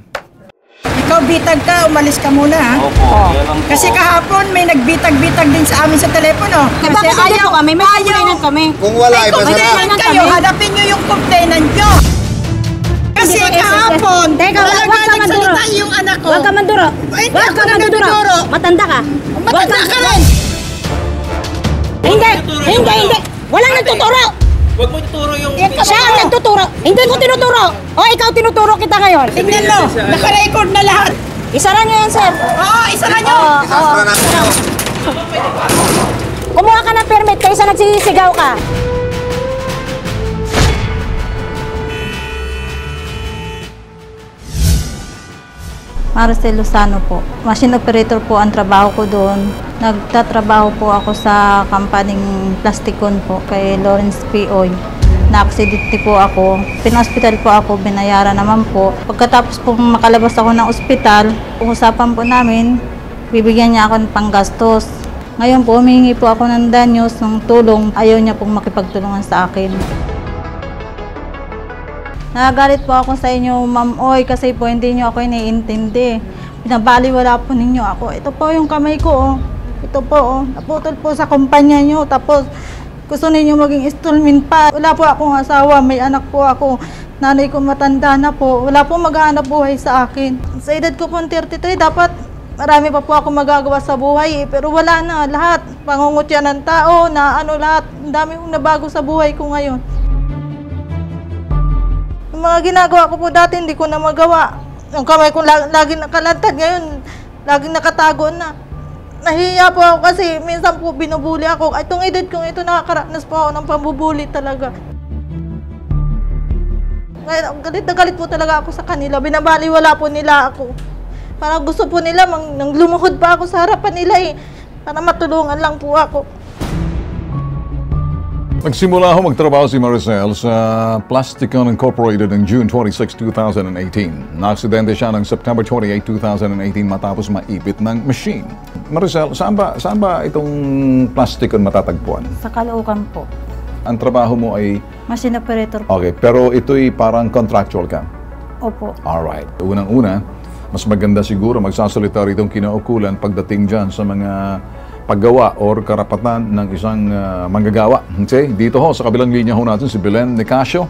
Ikaw, bitag ka, umalis ka muna, ha? Opo, yan lang po. Kasi kahapon, may nagbitag-bitag din sa amin sa telepono. Kasi ayaw kami, may complainant kami. Kung wala, May iba complainant kayo, hanapin nyo yung complainant nyo. Kasi kahapon, Teka, wala wag ka manduro. nagsalita yung anak ko. Huwag ka manduro. Ay, hindi Huwag ako ka manduro. nagduduro. Matanda ka. Matanda ka rin. Hindi. Walang nagtuturo. Huwag mo ituturo yung... Siya ang nagtuturo. Hindi ko tinuturo. O, ikaw tinuturo kita ngayon. Tingnan mo, naka-record na lahat. Isara niyo yan, sir. Oo, isara nyo. Oo. Kumuha ka ng permit kaysa nagsisigaw ka. Maricel Lozano po. Machine operator po ang trabaho ko doon. Nagtatrabaho po ako sa kampaning Plasticon po kay Lawrence P. Oy. Na-accidente po ako. Pina-hospital po ako, binayaran naman po. Pagkatapos po makalabas ako ng ospital, usapan po namin, bibigyan niya ako ng panggastos. Ngayon po, humingi po ako ng danyos, ng tulong. Ayaw niya pong makipagtulungan sa akin. Nagagalit po ako sa inyo, Ma'am Oy, kasi po hindi niyo ako iniintindi. Binabaliwala po ninyo ako. Ito po yung kamay ko, oh. Ito po, oh. Naputol po sa kumpanya niyo. Tapos, gusto ninyo maging installment pa. Wala po akong asawa, may anak po ako. Nanay ko matanda na po. Wala po maghahanap buhay sa akin. Sa edad ko po 33, dapat marami pa po ako magagawa sa buhay. Pero wala na, lahat. Pangungutya ng tao, na ano lahat. Ang dami kong nabago sa buhay ko ngayon. Yung mga ginagawa ko po dati, hindi ko na magawa. Yung kamay ko laging nakalantad, ngayon laging nakatago na. Nahihiya po ako kasi minsan po binubuli ako. Itong edad kong ito, nakakaranas po ako ng pambubuli talaga. Ngayon, galit na galit po talaga ako sa kanila. Binabaliwala po nila ako. Parang gusto po nila, nang lumuhod pa ako sa harapan nila eh. Para matulungan lang po ako. Nagsimula ho magtrabaho si Maricel sa Plasticon Incorporated ng June 26, 2018. Naaksidente siya ng September 28, 2018 matapos maipit ng machine. Maricel, saan ba itong Plasticon matatagpuan? Sa Caloocan po. Ang trabaho mo ay... Machine operator po. Okay, pero ito'y parang contractual ka? Opo. Alright. Unang-una, mas maganda siguro magsasalita ritong kinaukulan pagdating dyan sa mga paggawa or karapatan ng isang manggagawa. Okay? Dito ho, sa kabilang linya ho natin si Belen Nicasio,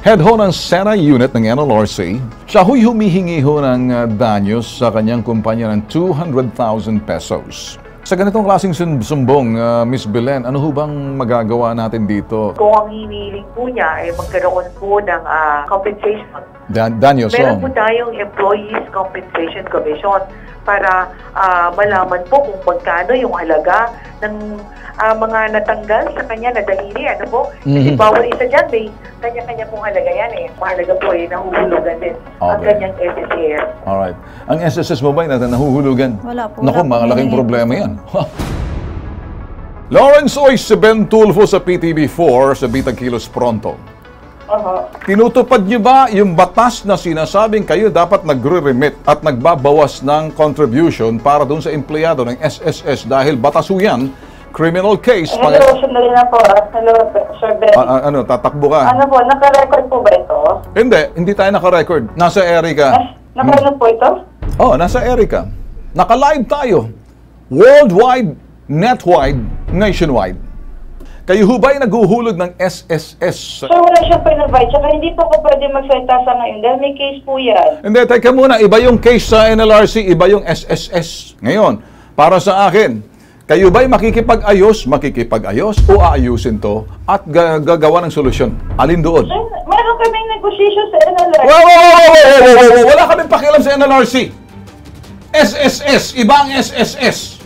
head ho ng SENA unit ng NLRC. Siya ho'y humihingi ho ng danyos sa kanyang kumpanya ng 200,000 pesos. Sa ganitong klaseng sumbong, Miss Belen, ano ho bang magagawa natin dito? Kung ang hinihiling po niya ay magkaroon po ng compensation. Danyos, Meron po tayong Employees Compensation Commission para malaman po kung magkano yung halaga ng mga natanggal sa kanya na dahili. Ano po? Kasi bawal isa dyan, may kanya-kanya pong halaga yan eh. Mahalaga po eh, nahuhulugan din ang kanyang SSS. Alright. Ang SSS mo ba yung nahuhulugan? Wala po. Naku, Wala po. malaking problema yan. Lawrence Oy, si Ben Tulfo sa PTV4 sa Bitag Kilos Pronto. Tinutupad niyo ba yung batas na sinasabing kayo dapat nagre-remit at nagbabawas ng contribution para doon sa empleyado ng SSS dahil batas ho yan, criminal case. Hello, sandali na po. Hello, Sir Ben. Tatakbo ka? Ano po, naka-record po ba ito? Hindi tayo naka-record. Nasa Erica. Naka-ano po ito? Oh, nasa Erica. Naka-live tayo. Worldwide, netwide, nationwide. Kayo ho ba'y naghuhulog ng SSS? Sir, wala siyang pinavide. Tsaka hindi po ko pwede magsalita sa ngayon dahil may case po yan. Hindi, teka muna. Iba yung case sa NLRC, iba yung SSS. Ngayon, para sa akin, kayo ba'y makikipag-ayos o aayusin to at gagawa ng solusyon? Alin doon? Sir, meron kaming negotiation sa NLRC. Wala kaming pakialam sa NLRC. SSS, ibang SSS.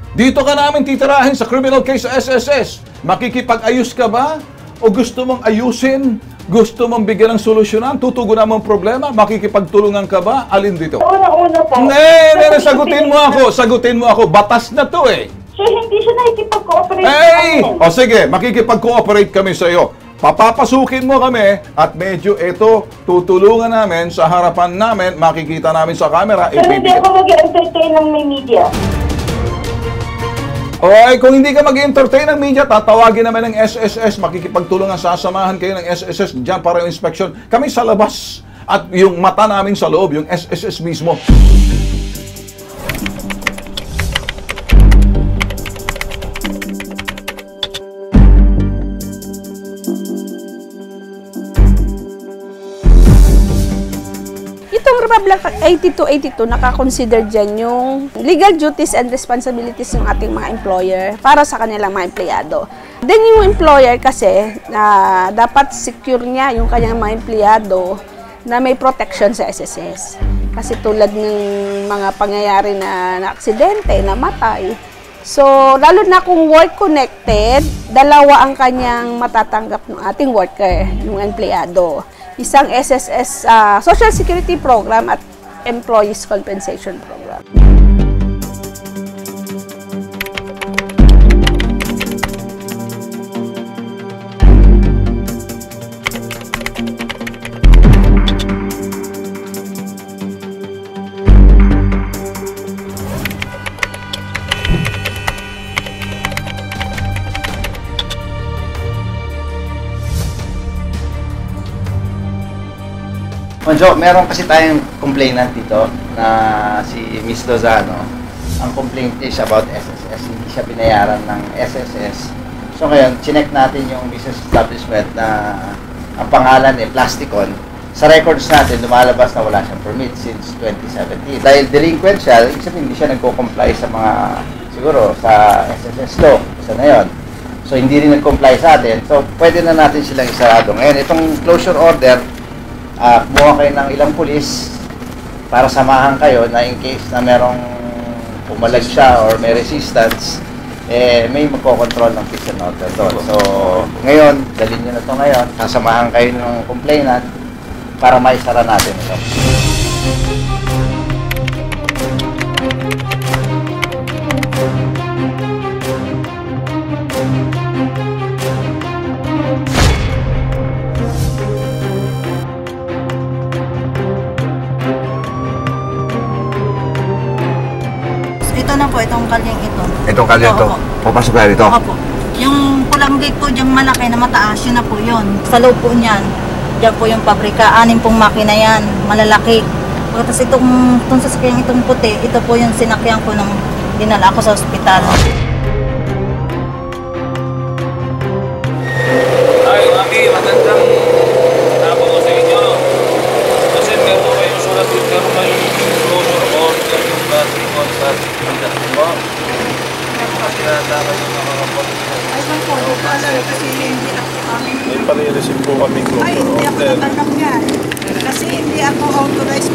Dito ka namin titirahin sa criminal case sa SSS. Makikipag-ayos ka ba? O gusto mong ayusin? Gusto mong bigyan ng solusyonan? Tutugunan mo ang problema? Makikipagtulungan ka ba? Alin dito? Una-una po. Sagutin mo ako. Batas na to eh. Sir, hindi siya nakikipag-cooperate. Sige, makikipag-cooperate kami sa iyo. Papapasukin mo kami at medyo ito, tutulungan namin sa harapan namin, makikita namin sa camera. Sir, hindi ako mag-entertain ng may media. Okay, kung hindi ka mag-entertain ng media, tatawagin naman ng SSS, makikipagtulungan, sasamahan kayo ng SSS dyan para yung inspection. Kami sa labas at yung mata namin sa loob, yung SSS mismo. Itong Republic Act 8282, nakakonsider dyan yung legal duties and responsibilities ng ating mga employer para sa kanilang mga empleyado. Then yung employer kasi, dapat secure niya yung kanyang mga empleyado na may protection sa SSS. Kasi tulad ng mga pangyayari na aksidente, na matay. So, lalo na kung work-connected, dalawa ang kanyang matatanggap ng ating worker, yung empleyado. Isang SSS Social Security Program at Employees Compensation Program. Monjo, meron kasi tayong complainant dito na si Miss Lozano. Ang complaint is about SSS. Hindi siya binayaran ng SSS. So ngayon, chinek natin yung business establishment na ang pangalan Plasticon. Sa records natin, lumalabas na wala siyang permit since 2017. Dahil delinquent siya, ibig sabihin hindi siya nagko-comply sa mga, siguro, sa SSS law. Isa na yun. So hindi rin nag-comply sa atin. So pwede na natin silang isarado. Ngayon, itong closure order, kumuha kayo ng ilang pulis para samahan kayo na in case na merong pumalag siya or may resistance, may magkocontrol ng prison order doon. So, ngayon, dalhin nyo na ito ngayon, sasamahan kayo ng complainant para maisara natin ito. Ito na po, itong kalyeng ito. Itong kalyo ito? Papasok tayo dito? Opo. Yung pulang gate po, yung malaki na mataas, yun na po yun. Sa loob po niyan, diyan po yung pabrika. 6 pong makina yan, malalaki. Tapos itong sasakyan itong puti, ito po yung sinakyan ko nung dinala ako sa ospital. Ay, Mami, magandang tabo ko sa inyo. Kasi meron kayong sulat yung thermal closure order yung battery contract. Tinataka yung nakakapot. Ay, man po, di ko alam kasi hindi ako kami. May pare-receive po kami Ay, closure hindi ako order. natanggap yan. Kasi hindi ako authorized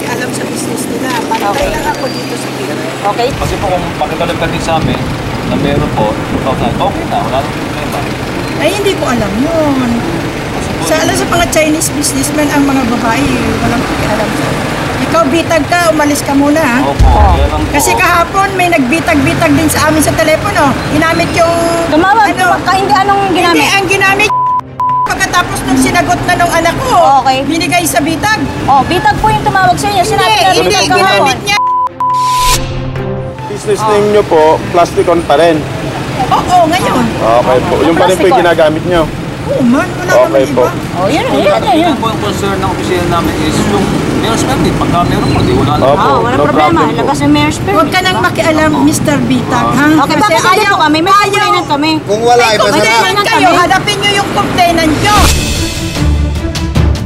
alam sa business nila. Patay lang ako dito sa pira. Okay? Kasi po kung pakitalog ka din sa amin, na meron po, okay na, wala nang problema. Ay, hindi ko alam yun. Alam sa mga Chinese businessmen, ang mga babae, walang pakialam sa. Ikaw, bitag ka, umalis ka muna, ha? Opo, yan lang po. Kasi kahapon, may nagbitag-bitag din sa amin sa telepono. Ginamit yung... Tumawag, hindi anong ginamit? Hindi, ang ginamit pagkatapos nung sinagot na nung anak ko, Okay. binigay sa bitag. Oh, bitag po yung tumawag sa inyo. Sinabi na Hindi, bitag kahapon. ginamit niya. Business name nyo po, Plasticon pa rin. Oo, ngayon. Okay po. Yung pa rin po yung ginagamit nyo. Oo man, wala Okay naman po. iba. Oh, yun. Yan po yung concern ng opisina namin is yung mayor's permit. Pagka meron po, di wala lang. Opo, Wala no problema. problem po. Labas ng mayor's permit. Huwag ka nang makialam, Mr. Bitag, ha? Okay, bakit ayaw po kami? May complainant kami. Kung wala, Ay, kung complainant kayo, hanapin nyo yung complainant nyo.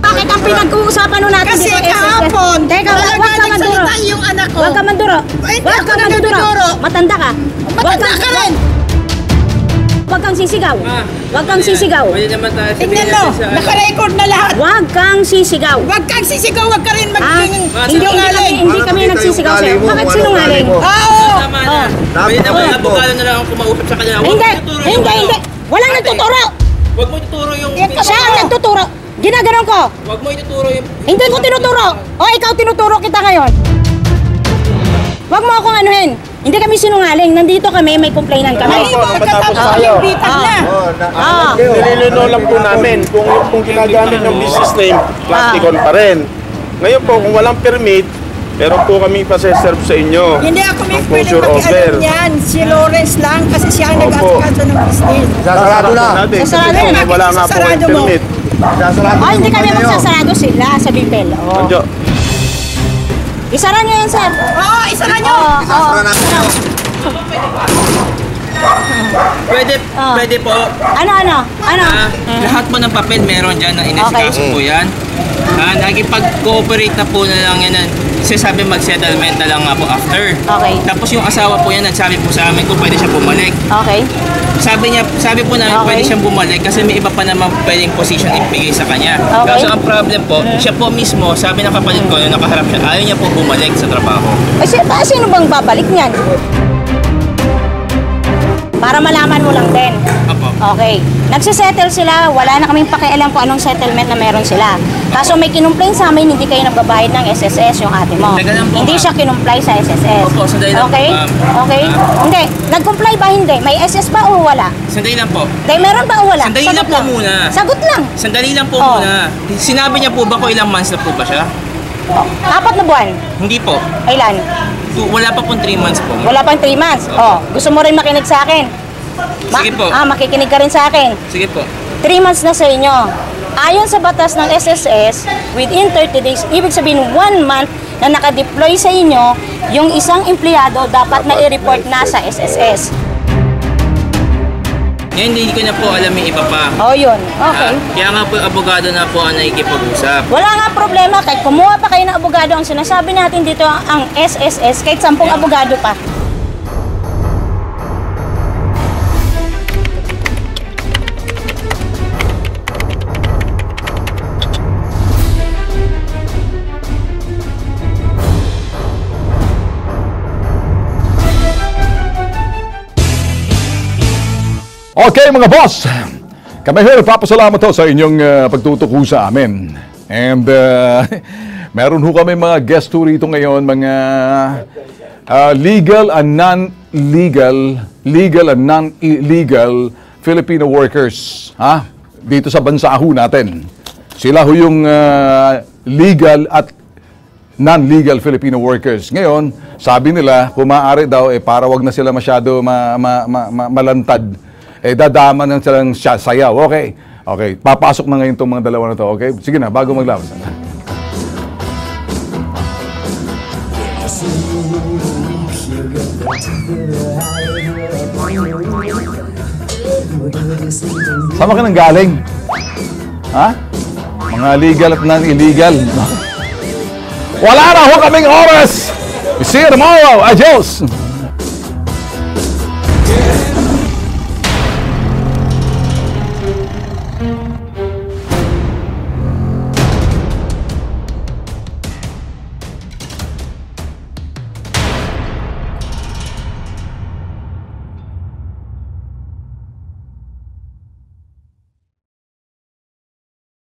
Bakit ang pinag-uusapan nun natin Kasi dito SSS? kahapon, Teka, wala wag ka nga manduro. nagsalita yung anak ko. Wag ka manduro. Ay, hindi Wag ako ka manduro. nagduduro. Matanda ka. Matanda ka rin. Wag kang sisigaw. Wag kang sisigaw. Tingnan mo, naka-record na lahat. Wag kang sisigaw. Huwag kang sisigaw, huwag ka rin maging Hindi kami nagsisigaw sa'yo. Bakit sinungaling? Oo! Pwede na may abogado na lang ako kumausap sa kanya. Hindi. Walang nagtuturo. Huwag mo ituturo yung... Siya ang nagtuturo. Ginaganon ko. Huwag mo ituturo yung... Hindi ko tinuturo. O, ikaw tinuturo kita ngayon. Wag mo akong anuhin. Hindi kami sinungaling. Nandito kami, may complainant kami. Ay, pagkatapos yung bitag na. Nililino lang po namin kung ginagamit ng business name, Plasticon pa rin. Ngayon po, kung walang permit, meron po kami pa-serve sa inyo. Hindi ako may Ang pwede closure order. makialam yan. Si Lawrence lang kasi siya ang Opo. nag-asikaso ng business. Sasarado na. Sasarado na. Wala nga po kayong Sasarado mo. permit. Ay, hindi kami magsasarado sila sa Bipel. Monjo, Isara nyo yan, sir. Oo, isara nyo. Oo. Pwede po. Ano? Lahat po ng papel meron dyan na inisikaso po yan. Nagipag-cooperate na po na lang yan. Sasabi mag-settlement na lang nga po after. Okay. Tapos yung asawa po yan, nagsabi po sa amin kung pwede siya bumalik. Okay. Sabi po namin pwede siyang bumalik kasi may iba pa naman pwedeng position ibigay sa kanya. Okay. Kaso ang problem po, siya po mismo, sabi ng kapalit ko, nung nakaharap siya, ayaw niya po bumalik sa trabaho. Sino bang babalik niyan? Para malaman mo lang din. Opo. Okay. Nagsisettle sila, wala na kaming pakialam kung anong settlement na meron sila. Kaso may kinumplain sa amin, hindi kayo nagbabayad ng SSS yung ate mo. Teka lang po, Hindi siya kinumply sa SSS. Opo, sandali lang po, Okay? ma'am. Okay? Hindi. Nag-comply ba hindi? May SS ba o wala? Sandali lang po. Hindi, meron ba o wala? Sandali Sagot lang po muna. Sagot lang. Sandali lang po Oh. muna. Sinabi niya po ba kung ilang months na po ba siya? 4 na buwan. Hindi po. Ilan? Wala pa pong 3 months po. Wala pang 3 months. Oh, gusto mo rin makinig sa akin? Sige po. Makikinig ka rin sa akin. Sige po. 3 months na sa inyo. Ayon sa batas ng SSS, within 30 days, ibig sabihin 1 month na nakadeploy sa inyo, yung isang empleyado dapat na i-report na sa SSS. Ngayon, hindi ko na po alam yung iba pa. Oh, yun. Okay. Kaya nga po, abogado na po ang nakikipag-usap. Wala nga problema. Kahit kumuha pa kayo ng abogado, ang sinasabi natin dito ang SSS, kahit 10 abogado pa. Okay mga boss, kami nagpapasalamat ho sa inyong pagtutuko sa amin. And meron ho kami mga guest ho rito ngayon, mga legal and non-illegal Filipino workers dito sa bansa ho natin. Sila ho yung legal at non-legal Filipino workers. Ngayon, sabi nila, kung maaari daw, para wag na sila masyado malantad, dadama ng silang sayaw. Okay. Okay. Papasok na ngayon itong mga dalawa na to. Okay? Sige na, bago maglaban. Saan ka nang galing? Ha? Mga legal at non-illegal. Wala na ho kaming oras! See you tomorrow! Adios!